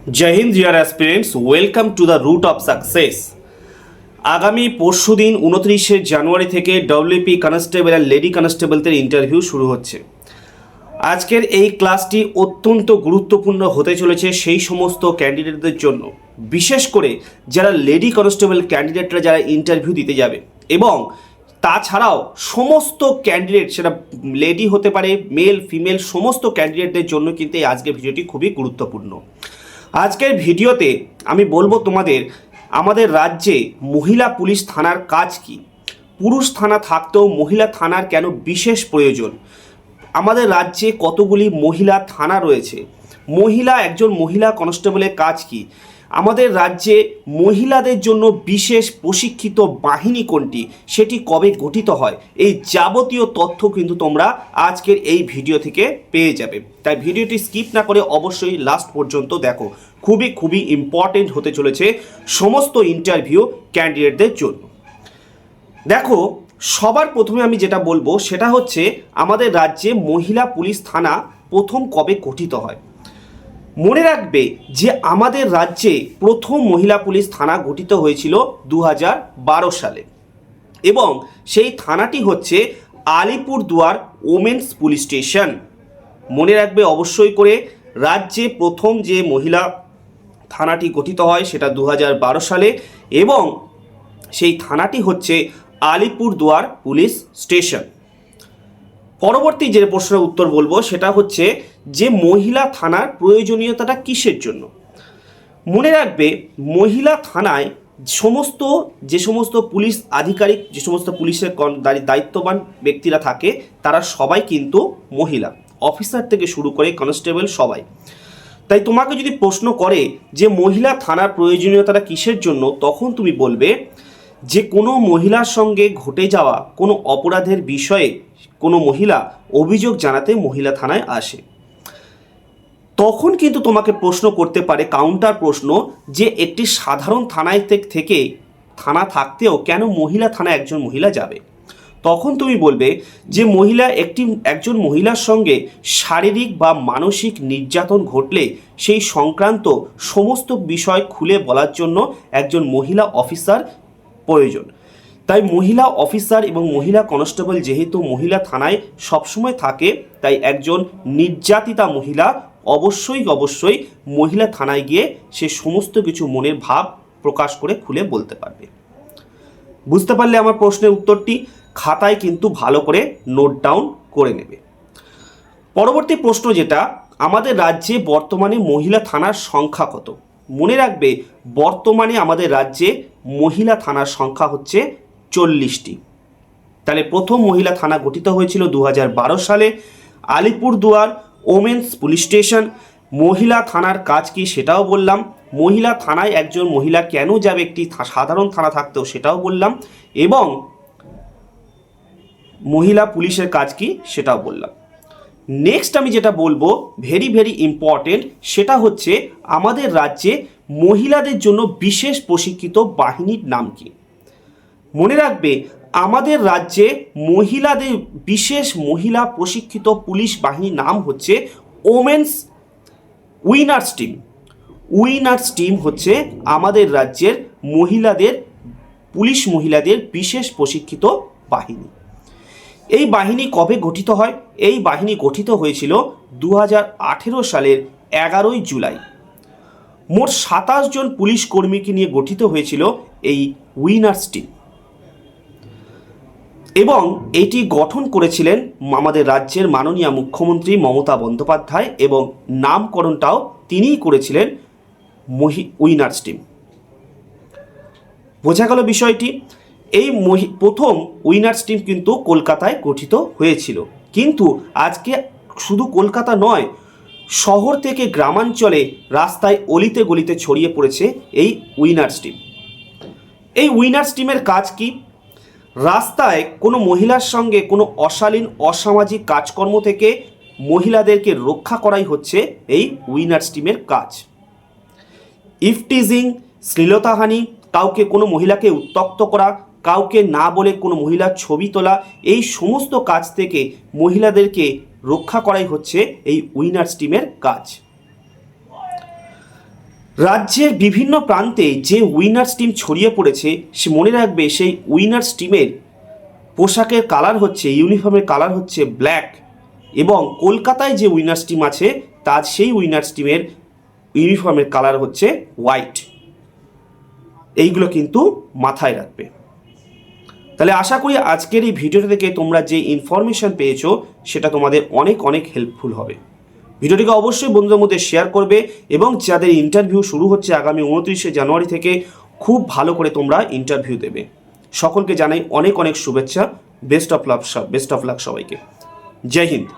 जय Hind dear aspirants, welcome to the route of success. আগামী পরশুদিন 29শে জানুয়ারি থেকে ডব্লিউপি কনস্টেবল আর লেডি কনস্টেবলদের ইন্টারভিউ শুরু হচ্ছে। আজকের এই ক্লাসটি অত্যন্ত গুরুত্বপূর্ণ হতে চলেছে সেই সমস্ত ক্যান্ডিডেটদের জন্য, বিশেষ করে যারা লেডি কনস্টেবল ক্যান্ডিডেটরা যারা ইন্টারভিউ দিতে যাবে, এবং তাছাড়াও সমস্ত ক্যান্ডিডেট, সেটা লেডি হতে পারে, মেল ফিমেল, সমস্ত ক্যান্ডিডেটদের জন্য কিন্তু এই আজকের ভিডিওটি খুবই গুরুত্বপূর্ণ। আজকের ভিডিওতে আমি বলবো তোমাদের আমাদের রাজ্যে মহিলা পুলিশ থানার কাজ কি, পুরুষ থানা থাকতেও মহিলা থানার কেন বিশেষ প্রয়োজন, আমাদের রাজ্যে কতগুলি মহিলা থানা রয়েছে, একজন মহিলা কনস্টেবলের কাজ কি, আমাদের রাজ্যে মহিলাদের জন্য বিশেষ প্রশিক্ষিত বাহিনী কোনটি, সেটি কবে গঠিত হয়, এই যাবতীয় তথ্য কিন্তু তোমরা আজকের এই ভিডিও থেকে পেয়ে যাবে। তাই ভিডিওটি স্কিপ না করে অবশ্যই লাস্ট পর্যন্ত দেখো, খুবই ইম্পর্টেন্ট হতে চলেছে সমস্ত ইন্টারভিউ ক্যান্ডিডেটদের জন্য। দেখো, সবার প্রথমে আমি যেটা বলবো সেটা হচ্ছে আমাদের রাজ্যে মহিলা পুলিশ থানা প্রথম কবে গঠিত হয়। মনে রাখবে যে আমাদের রাজ্যে প্রথম মহিলা পুলিশ থানা গঠিত হয়েছিল 2012 সালে, এবং সেই থানাটি হচ্ছে আলিপুরদুয়ার ওমেন্স পুলিশ স্টেশন। মনে রাখবে অবশ্যই করে, রাজ্যে প্রথম যে মহিলা থানাটি গঠিত হয় সেটা 2012 সালে, এবং সেই থানাটি হচ্ছে আলিপুরদুয়ার পুলিশ স্টেশন। পরবর্তী যে প্রশ্নের উত্তর বলবো সেটা হচ্ছে যে মহিলা থানার প্রয়োজনীয়তাটা কিসের জন্য। মনে রাখবে মহিলা থানায় যে সমস্ত পুলিশ আধিকারিক, যে সমস্ত পুলিশের দায়িত্ববান ব্যক্তিরা থাকে, তারা সবাই কিন্তু মহিলা, অফিসার থেকে শুরু করে কনস্টেবল সবাই। তাই তোমাকে যদি প্রশ্ন করে যে মহিলা থানার প্রয়োজনীয়তাটা কিসের জন্য, তখন তুমি বলবে যে কোনো মহিলার সঙ্গে ঘটে যাওয়া কোনো অপরাধের বিষয়ে কোনো মহিলা অভিযোগ জানাতে মহিলা থানায় আসে। তখন কিন্তু তোমাকে প্রশ্ন করতে পারে, কাউন্টার প্রশ্ন, যে একটি সাধারণ থানায় থেকে থানা থাকতেও কেন মহিলা থানায় একজন মহিলা যাবে। তখন তুমি বলবে যে একজন মহিলার সঙ্গে শারীরিক বা মানসিক নির্যাতন ঘটলে সেই সংক্রান্ত সমস্ত বিষয় খুলে বলার জন্য একজন মহিলা অফিসার প্রয়োজন। তাই মহিলা অফিসার এবং মহিলা কনস্টেবল যেহেতু মহিলা থানায় সবসময় থাকে, তাই একজন নির্যাতিতা মহিলা অবশ্যই মহিলা থানায় গিয়ে সে সমস্ত কিছু মনের ভাব প্রকাশ করে খুলে বলতে পারবে। বুঝতে পারলে আমার প্রশ্নের উত্তরটি? খাতায় কিন্তু ভালো করে নোট ডাউন করে নেবে। পরবর্তী প্রশ্ন যেটা, আমাদের রাজ্যে বর্তমানে মহিলা থানার সংখ্যা কত। মনে রাখবে বর্তমানে আমাদের রাজ্যে মহিলা থানার সংখ্যা হচ্ছে 40টি। তাহলে প্রথম মহিলা থানা গঠিত হয়েছিল 2012 সালে, আলিপুরদুয়ার ওমেন্স পুলিশ স্টেশন। মহিলা থানার কাজ কি সেটাও বললাম, মহিলা থানায় একজন মহিলা কেন যাবে একটি সাধারণ থানা থাকতেও সেটাও বললাম, এবং মহিলা পুলিশের কাজ কি সেটাও বললাম। নেক্সট আমি যেটা বলবো ভেরি ইম্পর্টেন্ট, সেটা হচ্ছে আমাদের রাজ্যে মহিলাদের জন্য বিশেষ প্রশিক্ষিত বাহিনীর নাম কি। মনে রাখবে আমাদের রাজ্যে মহিলাদের বিশেষ মহিলা প্রশিক্ষিত পুলিশ বাহিনীর নাম হচ্ছে women's winners team. Winners team হচ্ছে আমাদের রাজ্যের মহিলাদের বিশেষ প্রশিক্ষিত বাহিনী। এই বাহিনী কবে গঠিত হয়? এই বাহিনী গঠিত হয়েছিল 2018 সালের 11ই জুলাই। মোট 27 জন পুলিশ কর্মীকে নিয়ে গঠিত হয়েছিল এই উইনার্স টিম, এবং এটি গঠন করেছিলেন আমাদের রাজ্যের মাননীয় মুখ্যমন্ত্রী মমতা বন্দ্যোপাধ্যায়, এবং নামকরণটাও তিনিই করেছিলেন উইনার্স টিম। বোঝা গেল বিষয়টি? এই প্রথম উইনার্স টিম কিন্তু কলকাতায় গঠিত হয়েছিল, কিন্তু আজকে শুধু কলকাতা নয়, শহর থেকে গ্রামাঞ্চলে রাস্তায় অলিতে গলিতে ছড়িয়ে পড়েছে এই উইনার্স টিম। এই উইনার্স টিমের কাজ কি? রাস্তায় কোনো মহিলার সঙ্গে কোনো অশালীন অসামাজিক কাজকর্ম থেকে মহিলাদেরকে রক্ষা করাই হচ্ছে এই উইনার্স টিমের কাজ। ইফটিজিং, শ্লীলতাহানি, কাউকে কোনো মহিলাকে উত্ত্যক্ত করা, কাউকে না বলে কোনো মহিলার ছবি তোলা, এই সমস্ত কাজ থেকে মহিলাদেরকে রক্ষা করাই হচ্ছে এই উইনার্স টিমের কাজ। রাজ্যের বিভিন্ন প্রান্তে যে উইনার্স টিম ছড়িয়ে পড়েছে সে মনে রাখবে সেই উইনার্স টিমের পোশাকের কালার হচ্ছে, ইউনিফর্মের কালার হচ্ছে ব্ল্যাক, এবং কলকাতায় যে উইনার্স টিম আছে তার সেই উইনার্স টিমের ইউনিফর্মের কালার হচ্ছে হোয়াইট। এইগুলো কিন্তু মাথায় রাখবে। তাহলে আশা করি আজকের এই ভিডিওটা থেকে তোমরা যে ইনফরমেশন পেয়েছো সেটা তোমাদের অনেক অনেক হেল্পফুল হবে। ভিডিওটিকে অবশ্যই বন্ধুদের মধ্যে শেয়ার করবে, এবং যাদের ইন্টারভিউ শুরু হচ্ছে আগামী 29শে জানুয়ারি থেকে, খুব ভালো করে তোমরা ইন্টারভিউ দেবে। সকলকে জানাই অনেক অনেক শুভেচ্ছা। বেস্ট অফ লাক সবাইকে। জয় হিন্দ।